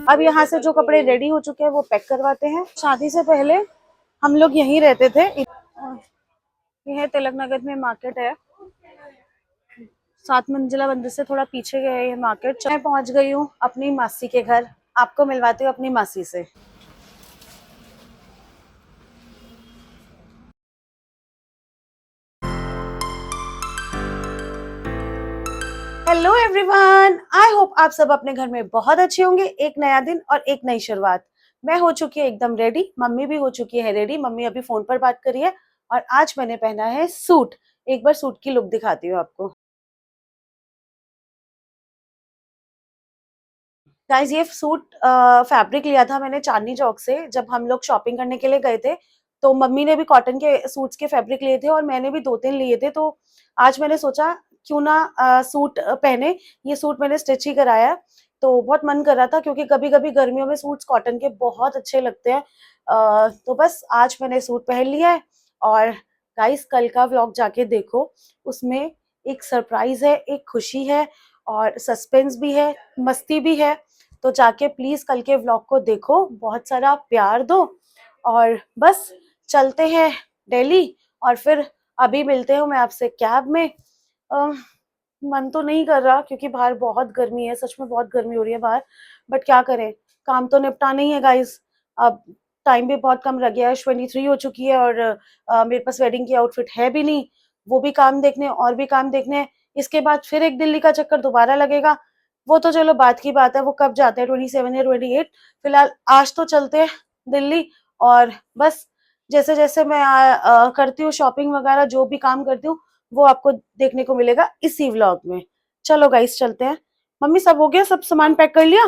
अब यहाँ से जो कपड़े रेडी हो चुके हैं वो पैक करवाते हैं। शादी से पहले हम लोग यहीं रहते थे। यह तिलक नगर में मार्केट है, 7 मंजिला मंदिर से थोड़ा पीछे गए ये मार्केट। मैं पहुंच गई हूँ अपनी मासी के घर, आपको मिलवाती हूँ अपनी मासी से। हेलो एवरीवन, आई होप आप सब अपने घर में बहुत अच्छे होंगे। एक नया दिन और एक नई शुरुआत। मैं हो चुकी है एकदम रेडी, मम्मी भी हो चुकी है रेडी। मम्मी अभी फोन पर बात करी है और आज मैंने पहना है सूट। एक बार सूट की लुक दिखाती हूँ आपको। गाइस, ये सूट फैब्रिक लिया था मैंने चांदनी चौक से। जब हम लोग शॉपिंग करने के लिए गए थे तो मम्मी ने भी कॉटन के सूट्स के फैब्रिक लिए थे और मैंने भी 2-3 लिए थे। तो आज मैंने सोचा क्यों ना सूट पहने। ये सूट मैंने स्टिच ही कराया, तो बहुत मन कर रहा था क्योंकि कभी कभी गर्मियों में सूट्स कॉटन के बहुत अच्छे लगते हैं। तो बस आज मैंने सूट पहन लिया है। और गाइस, कल का व्लॉग जाके देखो, उसमें एक सरप्राइज है, एक खुशी है और सस्पेंस भी है, मस्ती भी है। तो जाके प्लीज कल के व्लॉग को देखो, बहुत सारा प्यार दो। और बस चलते हैं दिल्ली और फिर अभी मिलते हूँ मैं आपसे कैब में। मन तो नहीं कर रहा क्योंकि बाहर बहुत गर्मी है, सच में बहुत गर्मी हो रही है बाहर। बट क्या करें, काम तो निपटाना ही है गाइस। अब टाइम भी बहुत कम रह गया है, 23 हो चुकी है और मेरे पास वेडिंग की आउटफिट है भी नहीं। वो भी काम देखने और भी काम देखने। इसके बाद फिर एक दिल्ली का चक्कर दोबारा लगेगा। वो तो चलो बात की बात है, वो कब जाते हैं, 27 या 28। फिलहाल आज तो चलते हैं दिल्ली। और बस जैसे जैसे मैं करती हूँ शॉपिंग वगैरह, जो भी काम करती हूँ वो आपको देखने को मिलेगा इसी व्लॉग में। चलो गाइस चलते हैं। मम्मी सब हो गया, सब सामान पैक कर लिया?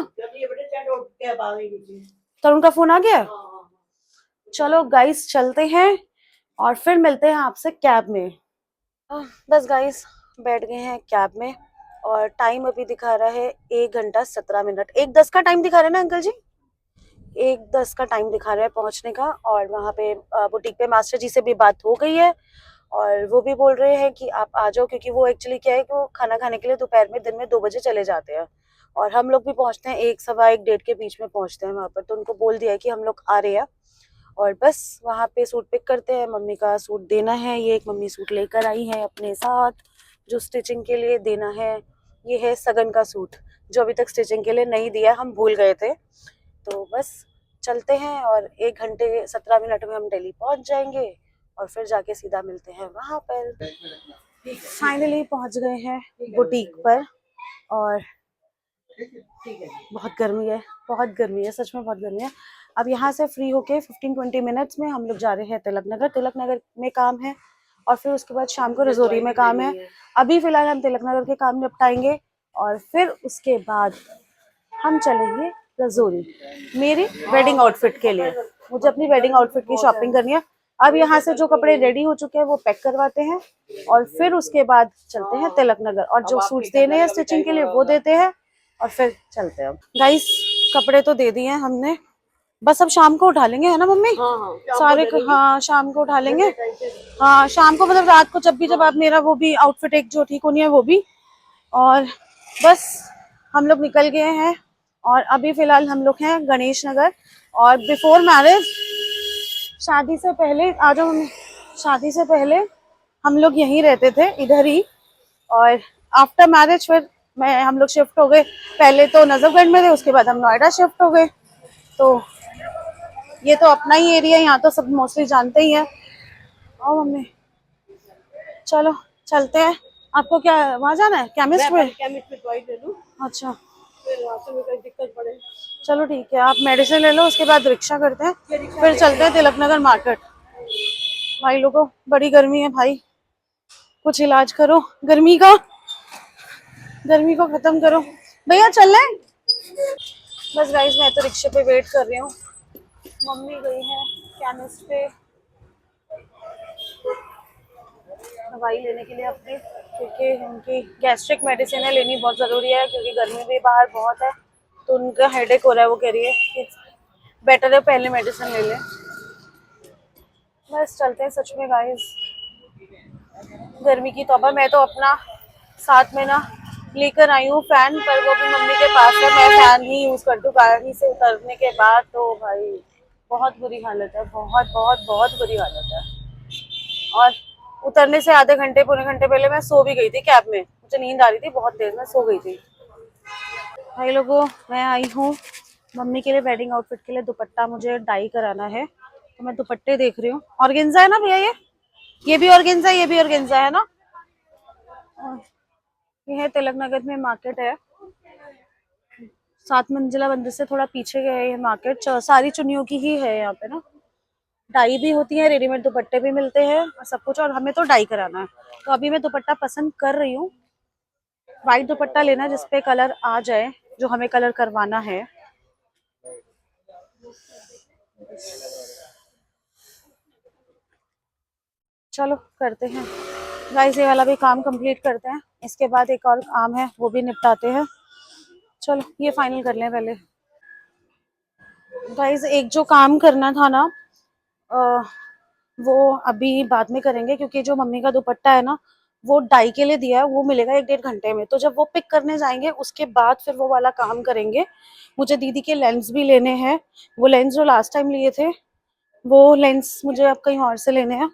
तरुण का फोन आ गया? चलो गाइस चलते हैं और फिर मिलते हैं आपसे कैब में। बस गाइस बैठ गए हैं कैब में और टाइम अभी दिखा रहा है 1 घंटा 17 मिनट। 1:10 का टाइम दिखा रहा है ना अंकल जी? 1:10 का टाइम दिखा रहा है पहुंचने का। और वहाँ पे बुटीक पे मास्टर जी से भी बात हो गई है और वो भी बोल रहे हैं कि आप आ जाओ, क्योंकि वो एक्चुअली क्या है कि वो खाना खाने के लिए दोपहर में दिन में 2 बजे चले जाते हैं और हम लोग भी पहुंचते हैं 1, सवा 1, 1:30 के बीच में पहुंचते हैं वहाँ पर। तो उनको बोल दिया है कि हम लोग आ रहे हैं और बस वहाँ पे सूट पिक करते हैं। मम्मी का सूट देना है, ये एक मम्मी सूट लेकर आई है अपने साथ जो स्टिचिंग के लिए देना है। ये है सगन का सूट जो अभी तक स्टिचिंग के लिए नहीं दिया, हम भूल गए थे। तो बस चलते हैं और 1 घंटे 17 मिनट में हम दिल्ली पहुंच जाएंगे और फिर जाके सीधा मिलते हैं वहां पर। फाइनली पहुंच गए हैं बुटीक पर और बहुत गर्मी है, बहुत गर्मी है, सच में बहुत गर्मी है। अब यहाँ से फ्री होके 15-20 मिनट्स में हम लोग जा रहे हैं तिलक नगर। तिलक नगर में काम है और फिर उसके बाद शाम को रजौरी में काम है। अभी फिलहाल हम तिलक नगर के काम निपटाएंगे और फिर उसके बाद हम चलेंगे रजौरी मेरी वेडिंग आउटफिट के लिए। मुझे अपनी वेडिंग आउटफिट की शॉपिंग करनी है। अब यहाँ से जो कपड़े रेडी हो चुके हैं वो पैक करवाते हैं और फिर उसके बाद चलते हैं तिलक नगर और जो सूट्स देने हैं स्टिचिंग के लिए वो देते हैं और फिर चलते हैं। गाइस, कपड़े तो दे दिए हैं हमने, बस अब शाम को उठा लेंगे, है ना मम्मी? हाँ, सारे हाँ शाम को उठा लेंगे। हाँ शाम को, मतलब रात को जब आप मेरा वो भी आउटफिट एक जो ठीक होनी है वो भी। और बस हम लोग निकल गए हैं और अभी फिलहाल हम लोग हैं गणेश नगर। और बिफोर मैरिज, शादी से पहले आ जाओ मम्मी, शादी से पहले हम लोग यहीं रहते थे, इधर ही। और आफ्टर मैरिज फिर हम लोग शिफ्ट हो गए। पहले तो नजफगढ़ में थे, उसके बाद हम नोएडा शिफ्ट हो गए। तो ये तो अपना ही एरिया, यहाँ तो सब मोस्टली जानते ही है। आओ मम्मी, चलो चलते हैं। आपको क्या वहाँ जाना है? केमिस्ट में? केमिस्ट में दवाई ले लूं। अच्छा, फिर वहाँ से कोई दिक्कत पड़े। चलो ठीक है, आप मेडिसिन ले लो, उसके बाद रिक्शा करते हैं, फिर चलते हैं तिलक नगर मार्केट। भाई लोगों, बड़ी गर्मी है भाई, कुछ इलाज करो गर्मी का, गर्मी को खत्म करो भैया। चल रहे? बस गाइस, मैं तो रिक्शे पे वेट कर रही हूँ। मम्मी गई है केमिस्ट पे दवाई लेने के लिए अपनी, क्योंकि उनकी गैस्ट्रिक मेडिसिन है, लेनी बहुत ज़रूरी है क्योंकि गर्मी भी बाहर बहुत है। तो उनका हेडेक हो रहा है, वो कह रही है कि बेटर है पहले मेडिसिन ले लें। बस चलते हैं। सच में गाइस, गर्मी की तौबा। मैं तो अपना साथ में ना लेकर आई हूँ फैन, पर वो भी मम्मी के पास है। मैं फैन ही यूज करती हूँ गाड़ी से उतरने के बाद। तो भाई बहुत बुरी हालत है, बहुत बहुत बहुत बुरी हालत है। और उतरने से आधे घंटे पौने घंटे पहले मैं सो भी गई थी कैब में, मुझे नींद आ रही थी बहुत तेज, मैं सो गई थी। भाई लोगों, मैं आई हूँ मम्मी के लिए वेडिंग आउटफिट के लिए दुपट्टा मुझे डाई कराना है, तो मैं दुपट्टे देख रही हूँ। ऑर्गेन्जा है ना भैया? ये भी ऑर्गेन्जा, ये भी ऑर्गेन्जा है ना? और ये है तिलक नगर में मार्केट है, 7 मंजिला मंदिर से थोड़ा पीछे गए ये मार्केट। सारी चुन्नियों की ही है यहाँ पे ना, डाई भी होती है, रेडीमेड दुपट्टे भी मिलते हैं और सब कुछ। और हमें तो डाई कराना है, तो अभी मैं दुपट्टा पसंद कर रही हूँ। वाइट दुपट्टा लेना जिसपे कलर आ जाए, जो हमें कलर करवाना है। चलो करते हैं गाइस, ये वाला भी काम कंप्लीट करते हैं, इसके बाद एक और काम है वो भी निपटाते हैं। चलो ये फाइनल कर लें पहले। गाइस एक जो काम करना था ना, अ, वो अभी बाद में करेंगे, क्योंकि जो मम्मी का दुपट्टा है ना, वो डाई के लिए दिया है, वो मिलेगा 1-1.5 घंटे में। तो जब वो पिक करने जाएंगे उसके बाद फिर वो वाला काम करेंगे। मुझे दीदी के लेंस भी लेने हैं, वो लेंस जो लास्ट टाइम लिए थे वो लेंस मुझे अब कहीं और से लेने हैं।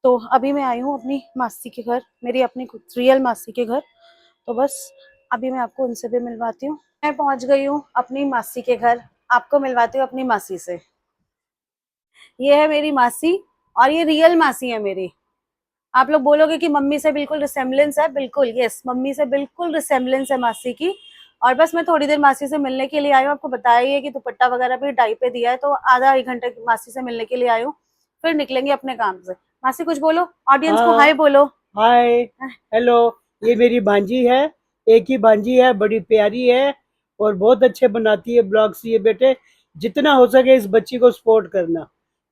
तो अभी मैं आई हूँ अपनी मासी के घर, मेरी अपनी रियल मासी के घर। तो बस अभी मैं आपको उनसे भी मिलवाती हूँ। मैं पहुंच गई हूँ अपनी मासी के घर, आपको मिलवाती हूँ अपनी मासी से। ये है मेरी मासी, और ये रियल मासी है मेरी। आप लोग बोलोगे कि मम्मी से बिल्कुल रिसेम्बलेंस है, बिल्कुल यस, मम्मी से बिल्कुल रिसेम्बलेंस है मासी की। और बस मैं थोड़ी देर मासी से मिलने के लिए आई हूँ। आपको बताया ही है कि दुपट्टा वगैरह भी डाई पे दिया है, तो आधा 1 घंटे मासी से मिलने के लिए आई हूँ, फिर निकलेंगे अपने काम से। मासी कुछ बोलो, ऑडियंस को हाय हाँ, बोलो। हाय, हेलो। ये मेरी भांजी है, एक ही भांजी है, बड़ी प्यारी है और बहुत अच्छे बनाती है ब्लॉग्स। ये बेटे जितना हो सके इस बच्ची को सपोर्ट करना,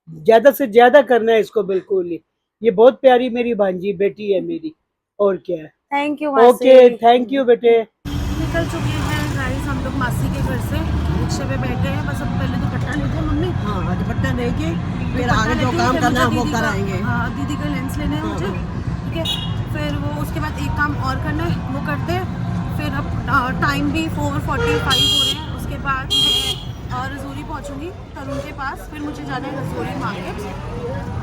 ज्यादा से ज्यादा करना है इसको, बिल्कुल ही। ये बहुत प्यारी मेरी भांजी बेटी है मेरी, और क्या है। थैंक यू मासी। ओके, थैंक यू बेटे। निकल चुके हैं गाइस हम लोग मासी के घर से, रिक्शे पे बैठ गए हैं। बस अब पहले दुपट्टा लेते हैं मम्मी। हाँ, दुपट्टा लेके फिर दुपट्टा आगे जो लेती हूँ, काम फिर करना मुझे है वो दीदी का, कराएंगे। हाँ दीदी का लेंस लेने हैं मुझे, ठीक है। फिर वो उसके बाद एक काम और करना है, वो करते हैं। फिर अब टाइम भी 4:45 हो रहे हैं। उसके बाद मैं रजौरी पहुँचूँगी तरुण के पास। फिर मुझे जाना है रजौरी मार्केट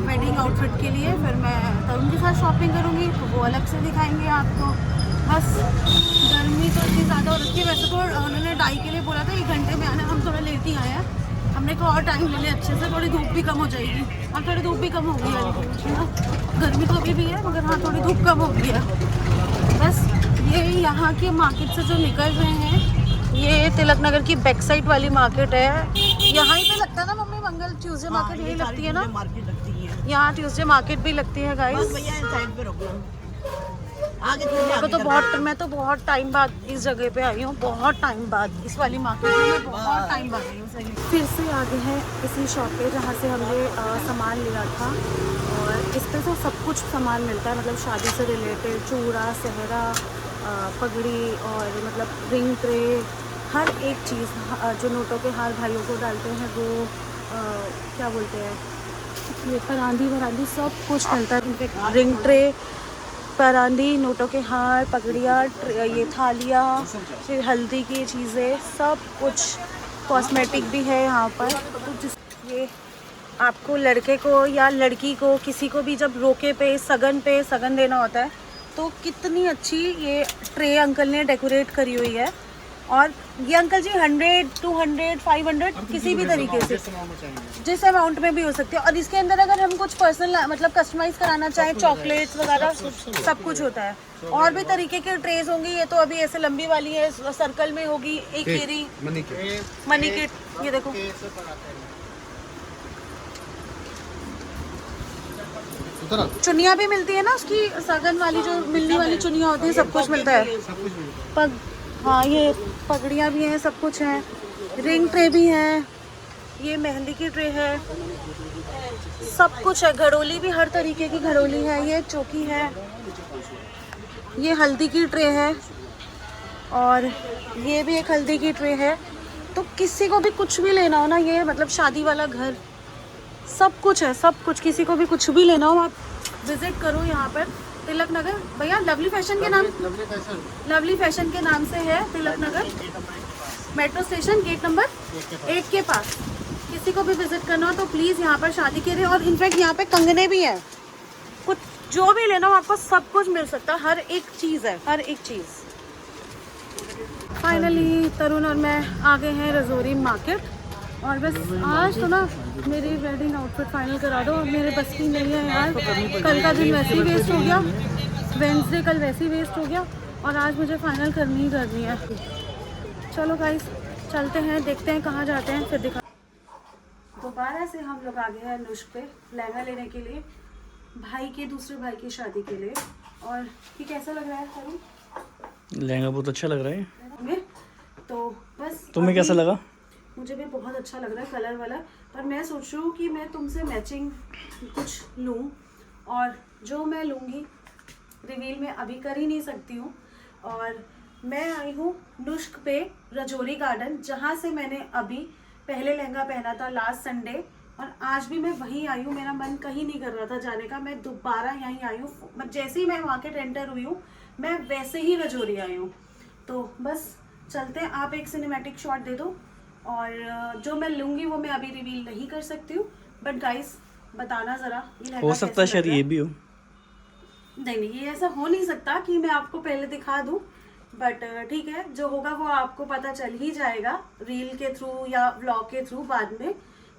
वेडिंग आउटफिट के लिए। फिर मैं तरुण के साथ शॉपिंग करूँगी, तो वो अलग से दिखाएंगे आपको। बस गर्मी तो इतनी ज़्यादा हो रखी है। वैसे तो उन्होंने डाई के लिए बोला था 1 घंटे में आना, हम थोड़ा लेट ही आए हैं। हमने को और टाइम ले लिया अच्छे से, थोड़ी धूप भी कम हो जाएगी। हाँ थोड़ी धूप भी कम हो गई है ना, गर्मी तो अभी भी है, मगर हाँ थोड़ी धूप कम हो गई है। बस ये यहाँ के मार्केट से जो निकल रहे हैं, ये तिलक नगर की बैक साइड वाली मार्केट है। यहाँ ही पे लगता है ना मम्मी, मंगल ट्यूसडे मार्केट यही लगती है ना? मार्केट लगती है। यहाँ ट्यूसडे मार्केट भी लगती है बस गाइस। भैया इस साइड पे रोकना, आगे मेरे को तो चलिए। मैं तो बहुत टाइम बाद इस जगह पे आई हूँ, बहुत टाइम बाद इस वाली मार्केट में मैं बहुत टाइम बाद आई हूँ। सही फिर से आ गए हैं इसी शॉप पे जहाँ से हमने सामान लिया था। और इस पे तो सब कुछ सामान मिलता है, मतलब शादी से रिलेटेड, चूड़ा, सेहरा, पगड़ी, और मतलब रिंग ट्रे, हर एक चीज़। जो नोटों के हार भाइयों को डालते हैं वो क्या बोलते हैं, ये परांदी वरांदी सब कुछ मिलता है। इनफेक्ट रिंग ट्रे, परांदी, नोटों के हार, पगड़ियाँ, ये थालियाँ, फिर हल्दी की चीज़ें, सब कुछ। कॉस्मेटिक भी है यहाँ पर। तो ये आपको लड़के को या लड़की को, किसी को भी जब रोके पे सगन देना होता है, तो कितनी अच्छी ये ट्रे अंकल ने डेकोरेट करी हुई है। और ये अंकल जी 100, 200, 500 किसी भी तरीके से, जिस अमाउंट में भी हो सकती है। और इसके अंदर अगर हम कुछ पर्सनल मतलब कस्टमाइज कराना चाहें, चॉकलेट्स वगैरह सब कुछ होता है। और भी तरीके के ट्रेज होंगी। ये तो अभी ऐसे लंबी वाली है, सर्कल में होगी एक येरी मनी किट। ये देखो, चुनिया भी मिलती है ना उसकी, सगन वाली जो मिलने वाली चुनिया होती है, सब कुछ मिलता है। पग हाँ, ये पगड़ियाँ भी हैं, सब कुछ है। रिंग ट्रे भी है, ये मेहंदी की ट्रे है, सब कुछ है। घड़ोली भी हर तरीके की घड़ोली है। ये चौकी है, ये हल्दी की ट्रे है, और ये भी एक हल्दी की ट्रे है। तो किसी को भी कुछ भी लेना हो ना, ये मतलब शादी वाला घर, सब कुछ है, सब कुछ। किसी को भी कुछ भी लेना हो, आप विजिट करो यहाँ पर। तिलक नगर भैया, लवली फैशन के नाम, लवली फैशन के नाम से है Tilak Nagar, metro station gate number 1 के पास। किसी को भी विजिट करना हो तो प्लीज़ यहाँ पर शादी के लिए, और इनफैक्ट यहाँ पे कंगने भी हैं, कुछ जो भी लेना हो आपको सब कुछ मिल सकता है, हर एक चीज़ है, हर एक चीज़। फाइनली तरुण और मैं आ गए हैं रजौरी मार्केट, और बस आज तो ना मेरी वेडिंग आउटफिट फाइनल करा दो, मेरे बस की नहीं है यार, कल का दिन वैसे ही वेस्ट हो गया, वेंसडे कल वैसे ही वेस्ट हो गया, और आज मुझे फाइनल करनी ही करनी है। चलो गाइस चलते हैं, देखते हैं कहाँ जाते हैं, फिर दिखा। दोबारा से हम लोग आ गए हैं नुश्क पे लहंगा लेने के लिए, भाई के दूसरे भाई की शादी के लिए। और ये कैसा लग रहा है तरुण? लहंगा बहुत अच्छा लग रहा है। हमें तो बस तुम्हें कैसा लगा? मुझे भी बहुत अच्छा लग रहा है कलर वाला, पर मैं सोच रही हूँ कि मैं तुमसे मैचिंग कुछ लूँ, और जो मैं लूँगी रिवील में अभी कर ही नहीं सकती हूँ। और मैं आई हूँ नुश्क पे रजौरी गार्डन, जहाँ से मैंने अभी पहले लहंगा पहना था लास्ट संडे, और आज भी मैं वहीं आई हूँ, मेरा मन कहीं नहीं कर रहा था जाने का, मैं दोबारा यहीं आई हूँ। जैसे ही मैं मार्केट एंटर हुई हूँ मैं वैसे ही रजौरी आई हूँ। तो बस चलते हैं, आप एक सिनेमैटिक शॉट दे दो, और जो मैं लूँगी वो मैं अभी रिवील नहीं कर सकती हूँ, बट गाइस बताना ज़रा ये लहंगा हो सकता है कैसा शायद लग रहा ये भी हो। नहीं, ये ऐसा हो नहीं सकता कि मैं आपको पहले दिखा दूं, बट ठीक है, जो होगा वो आपको पता चल ही जाएगा रील के थ्रू या व्लॉग के थ्रू बाद में।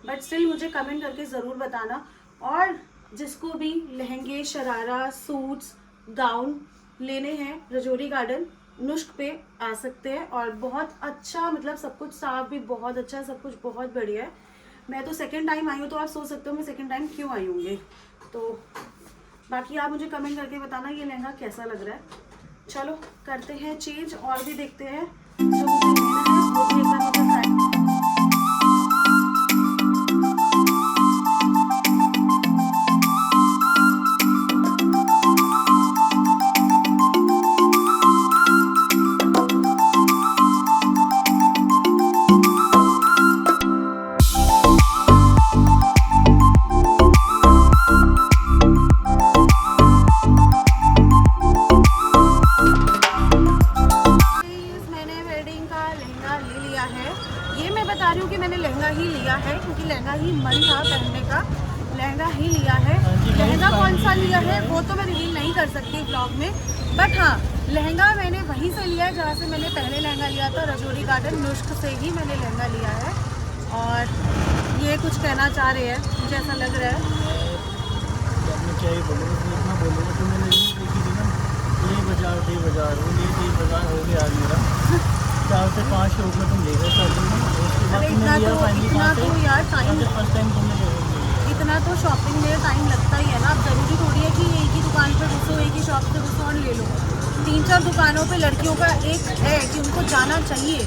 बट स्टिल मुझे कमेंट करके ज़रूर बताना, और जिसको भी लहंगे, शरारा, सूट्स, गाउन लेने हैं रजौरी गार्डन नुश्क पे आ सकते हैं, और बहुत अच्छा, मतलब सब कुछ साफ भी बहुत अच्छा, सब कुछ बहुत बढ़िया है। मैं तो सेकेंड टाइम आई हूँ, तो आप सोच सकते हो मैं सेकेंड टाइम क्यों आई हूँगी। तो बाकी आप मुझे कमेंट करके बताना ये लहंगा कैसा लग रहा है। चलो करते हैं चेंज, और भी देखते हैं जो मुझे लेना है वो भी एक बार मुझे ट्राई। लहंगा ही लिया है क्योंकि लहंगा ही मन था पहनने का, लहंगा ही लिया है। लहंगा कौन सा लिया है वो तो मैं रिवील नहीं कर सकती ब्लॉग में, बट हाँ लहंगा मैंने वहीं से लिया है जहाँ से मैंने पहले लहंगा लिया था, रजौरी गार्डन नुश्क से ही मैंने लहंगा लिया है। और ये कुछ कहना चाह रहे हैं, मुझे ऐसा लग रहा है। क्या ही बोलो, इतना बोलोगे तो मैंने नहीं देखी थी ना, ये बाजार थे बाजार, वो ये बाजार हो गया आज मेरा 4 से 5 शॉप में तुम ले गए अरे इतना तो यार टाइम, फर्स्ट टाइम तुमने ले गए। इतना तो शॉपिंग में टाइम लगता ही है ना। अब ज़रूरी थोड़ी है कि एक ही दुकान पर घुसो, एक ही शॉप से घुसो और ले लो। 3-4 दुकानों पे लड़कियों का एक है कि उनको जाना चाहिए,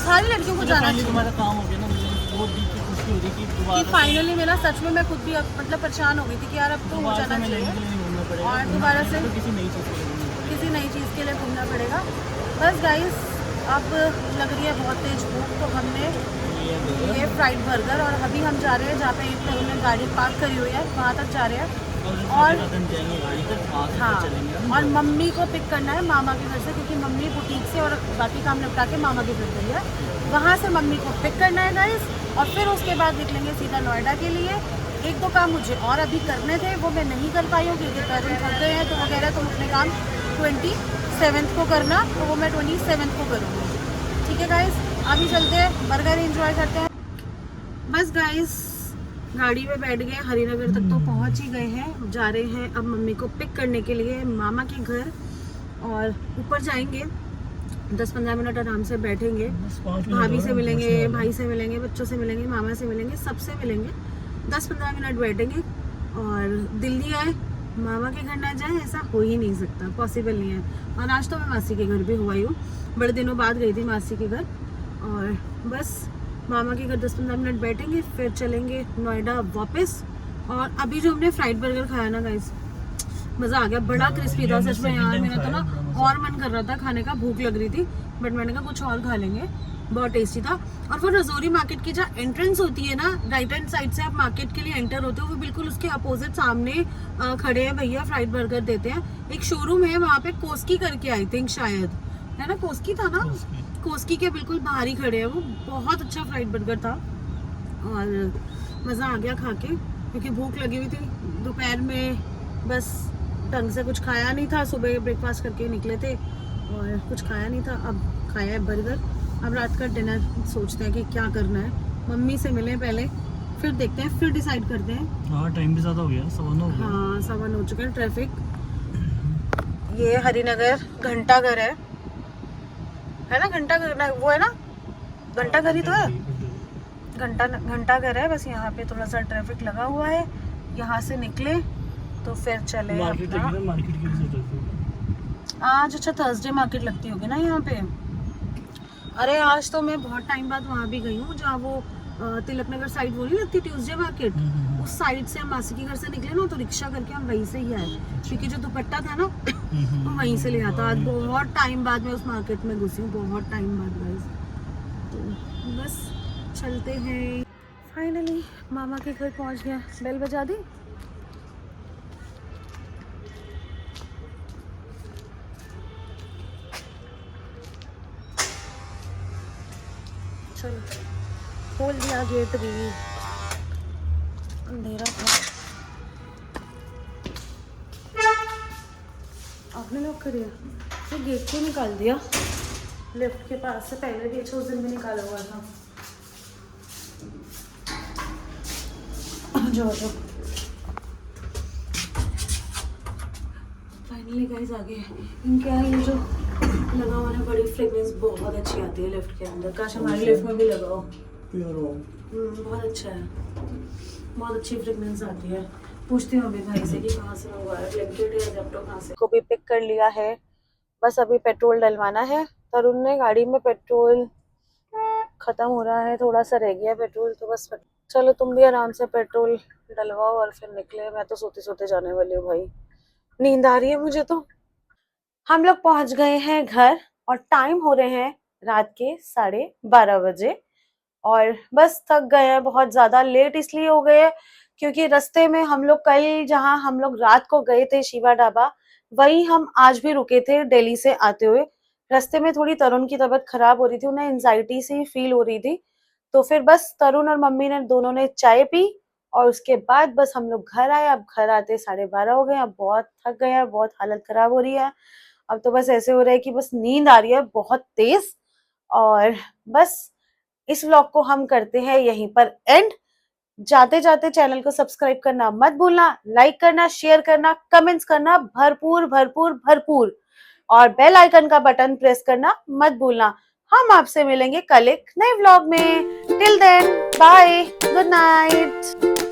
सारी लड़कियों को जाना चाहिए। तुम्हारा काम हो गया ना, बहुत दिल की खुशी हो रही कि फाइनली मेरा सच में मैं खुद भी मतलब परेशान हो गई थी कि यार अब तो हो जाना चाहिए, और दोबारा से किसी नई चीज़ के लिए घूमना पड़ेगा। बस गाइस अब लग रही है बहुत तेज भूख, तो हमने ये फ्राइड बर्गर, और अभी हम जा रहे हैं जहाँ पे एक हमने गाड़ी पार्क करी हुई है वहाँ तक जा रहे हैं। और हाँ, और मम्मी को पिक करना है मामा के घर से, क्योंकि मम्मी बुटीक से और बाकी काम निपटा के मामा के घर गई है, वहाँ से मम्मी को पिक करना है गाइस। और फिर उसके बाद निकलेंगे सीधा नोएडा के लिए। 1-2 काम मुझे और अभी करने थे, वो मैं नहीं कर पाई हूँ क्योंकि पेरेंट्स थक गए हैं, तो वो कह रहे हैं तुम अपने काम 27 को करना, तो वो मैं 27 को करूँगी। ठीक है गाइस, अभी चलते हैं बर्गर एंजॉय करते हैं। बस गाइस गाड़ी में बैठ गए, हरिनगर तक तो पहुंच ही गए हैं, जा रहे हैं अब मम्मी को पिक करने के लिए मामा के घर, और ऊपर जाएंगे 10-15 मिनट आराम से बैठेंगे, भाभी से मिलेंगे, भाई से मिलेंगे, बच्चों से मिलेंगे, मामा से मिलेंगे, सबसे मिलेंगे, 10-15 मिनट बैठेंगे। और दिल्ली आए मामा के घर ना जाए ऐसा हो ही नहीं सकता, पॉसिबल नहीं है। और आज तो मैं मासी के घर भी हुआ ही हूँ, बड़े दिनों बाद गई थी मासी के घर। और बस मामा के घर 10-15 मिनट बैठेंगे, फिर चलेंगे नोएडा वापस। और अभी जो हमने फ्राइड बर्गर खाया ना गाइस, मज़ा आ गया, बड़ा क्रिस्पी था सच में यार। मेरा तो ना और मन कर रहा था खाने का, भूख लग रही थी, बट मैंने कहा कुछ और खा लेंगे। बहुत टेस्टी था। और वो रजौरी मार्केट की जहाँ एंट्रेंस होती है ना, राइट हैंड साइड से आप मार्केट के लिए एंटर होते हो, वो बिल्कुल उसके अपोजिट सामने खड़े हैं भैया, फ्राइड बर्गर देते हैं। एक शोरूम है वहाँ पे, कोस्की करके, आई थिंक शायद है ना, कोस्की था ना, कोस्की के बिल्कुल बाहर ही खड़े हैं वो। बहुत अच्छा फ्राइड बर्गर था और मज़ा आ गया खा के, क्योंकि भूख लगी हुई थी। दोपहर में बस ढंग से कुछ खाया नहीं था, सुबह ब्रेकफास्ट करके निकले थे और कुछ खाया नहीं था। अब खाया है बर्गर। अब रात का डिनर सोचते हैं कि क्या करना है। मम्मी से मिलें पहले, फिर देखते हैं, फिर डिसाइड करते हैं। हाँ टाइम भी ज़्यादा हो गया, 7 हो गया। हाँ 7 हो चुके हैं। ट्रैफिक, ये हरिनगर घंटा घर है ना, घंटा घर वो है ना, घंटा घर ही तो है, घंटा घर है। बस यहाँ पे थोड़ा सा ट्रैफिक लगा हुआ है। यहाँ से निकले तो फिर चले मार्केट अपना। लगी, मार्केट की वजह से आज अच्छा थर्सडे मार्केट लगती होगी ना यहाँ पे। अरे आज तो मैं बहुत टाइम बाद वहाँ भी गई हूँ, जहाँ वो तिलक नगर साइड वो नहीं लगती ट्यूसडे मार्केट, उस साइड से हम मासी के घर से निकले ना, तो रिक्शा करके हम वहीं से ही आए, क्योंकि जो दुपट्टा था ना वो वहीं से ले आता। आज बहुत टाइम बाद मैं उस मार्केट में घुसी हूँ, बहुत टाइम बाद गाइस। तो बस चलते हैं। फाइनली मामा के घर पहुँच गया। बेल बजा दी। चलो खोल दिया गेट भी, अंधेरा था। आपने लॉक कर दिया, तो गेट को निकाल दिया। लिफ्ट के पास से पहले भी उस दिन में निकाला हुआ था। जो फाइनली गाइस आ गए। इनके यहाँ ये जो लगा हुआ है, बड़ी फ्रेग्रेंस बहुत अच्छी आती है लिफ्ट के अंदर। काश हमारी लिफ्ट में भी लगाओ, बहुत अच्छा है, बहुत अच्छी फ्रेग्रेंस आती है। पूछती हूँ अभी भाई से कि कहाँ से मंगवाया, ब्लिंकिट या ज़ेप्टो कहाँ से। को भी पिक कर लिया है, बस अभी पेट्रोल डलवाना है। तरुण ने गाड़ी में पेट्रोल खत्म हो रहा है, थोड़ा सा रह गया पेट्रोल, तो बस चलो तुम भी आराम से पेट्रोल डलवाओ और फिर निकले। मैं तो सोते सोते जाने वाली हूँ भाई, नींद आ रही है मुझे तो। हम लोग पहुंच गए हैं घर और टाइम हो रहे हैं रात के 12:30 बजे। और बस थक गए हैं बहुत ज्यादा। लेट इसलिए हो गए क्योंकि रास्ते में हम लोग कल जहां हम लोग रात को गए थे शिवा ढाबा, वहीं हम आज भी रुके थे दिल्ली से आते हुए। रास्ते में थोड़ी तरुण की तबीयत खराब हो रही थी, उन्हें एंजाइटी सी फील हो रही थी, तो फिर बस तरुण और मम्मी ने दोनों ने चाय पी और उसके बाद बस हम लोग घर आए। अब घर आते 12:30 हो गए। अब बहुत थक गए हैं, बहुत हालत खराब हो रही है। अब तो बस ऐसे हो रहा है कि बस नींद आ रही है बहुत तेज। और बस इस व्लॉग को हम करते हैं यहीं पर एंड। जाते जाते चैनल को सब्सक्राइब करना मत भूलना, लाइक करना, शेयर करना, कमेंट्स करना भरपूर भरपूर भरपूर, और बेल आइकन का बटन प्रेस करना मत भूलना। हम आपसे मिलेंगे कल एक नए व्लॉग में। Till then bye, good night.